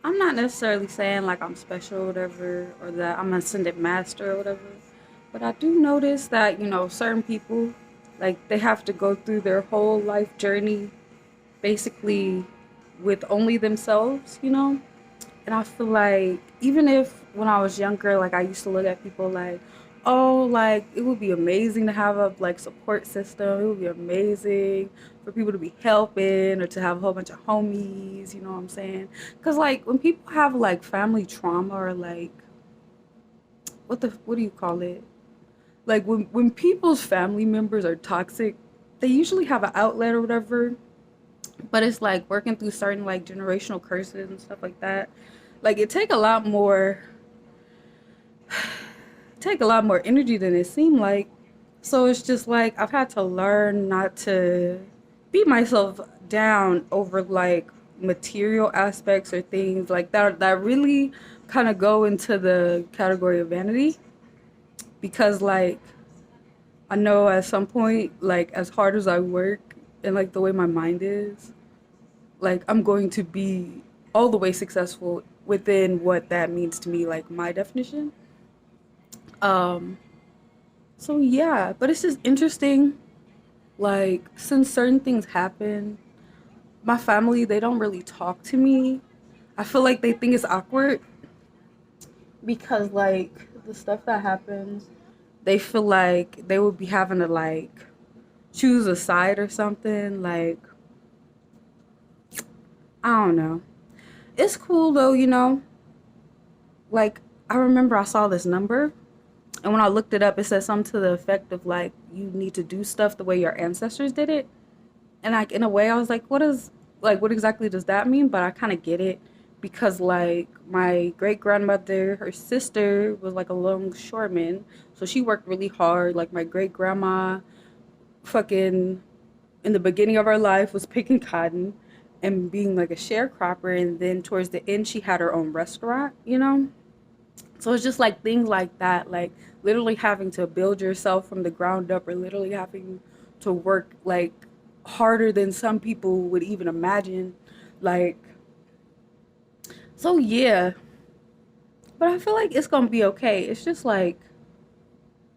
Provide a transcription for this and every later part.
I'm not necessarily saying like I'm special or whatever, or that I'm an ascended master or whatever, but I do notice that, certain people, like, they have to go through their whole life journey basically with only themselves. And I feel like even if when I was younger, like I used to look at people like, oh, like it would be amazing to have a like support system. It would be amazing for people to be helping or to have a whole bunch of homies. You know what I'm saying? Because like when people have like family trauma or like what do you call it? Like when people's family members are toxic, they usually have an outlet or whatever, but it's like working through certain like generational curses and stuff like that. Like it take a lot more energy than it seemed like. So it's just like I've had to learn not to beat myself down over like material aspects or things like that really kind of go into the category of vanity, because like I know at some point, like as hard as I work and like the way my mind is, like I'm going to be all the way successful within what that means to me, like my definition. Um, so yeah, but it's just interesting. Like since certain things happen, my family they don't really talk to me. I feel like they think it's awkward because like the stuff that happens, they feel like they would be having to like choose a side or something. Like I don't know. It's cool though. Like I remember I saw this number, and when I looked it up, it said something to the effect of like you need to do stuff the way your ancestors did it. And like in a way, I was like what exactly does that mean? But I kind of get it because like my great grandmother, her sister was like a longshoreman, so she worked really hard. Like my great grandma, fucking in the beginning of her life was picking cotton and being like a sharecropper, and then towards the end she had her own restaurant. So it's just like things like that, like literally having to build yourself from the ground up, or literally having to work like harder than some people would even imagine. Like, so yeah, but I feel like it's gonna be okay. It's just like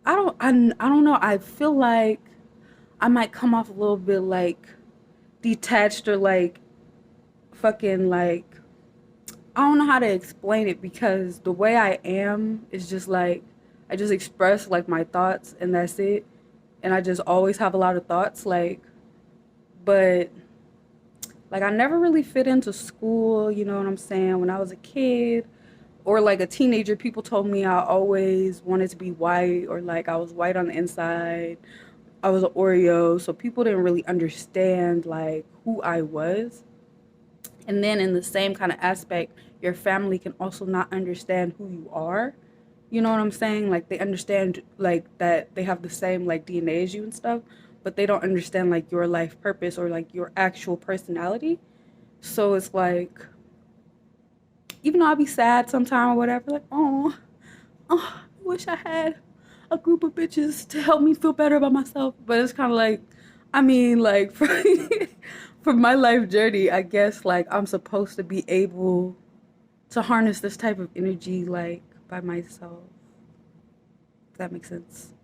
I don't know. I feel like I might come off a little bit like detached or like fucking like I don't know how to explain it, because the way I am is just like I just express like my thoughts and that's it. And I just always have a lot of thoughts like, but like I never really fit into school, you know what I'm saying? When I was a kid or like a teenager, people told me I always wanted to be white, or like I was white on the inside. I was an Oreo, so people didn't really understand like who I was. And then in the same kind of aspect, your family can also not understand who you are. You know what I'm saying? Like they understand like that they have the same like DNA as you and stuff, but they don't understand like your life purpose or like your actual personality. So it's like even though I'll be sad sometime or whatever, like, oh, I wish I had a group of bitches to help me feel better about myself. But it's kind of like, I mean, like for my life journey, I guess like I'm supposed to be able to harness this type of energy like by myself. If that makes sense.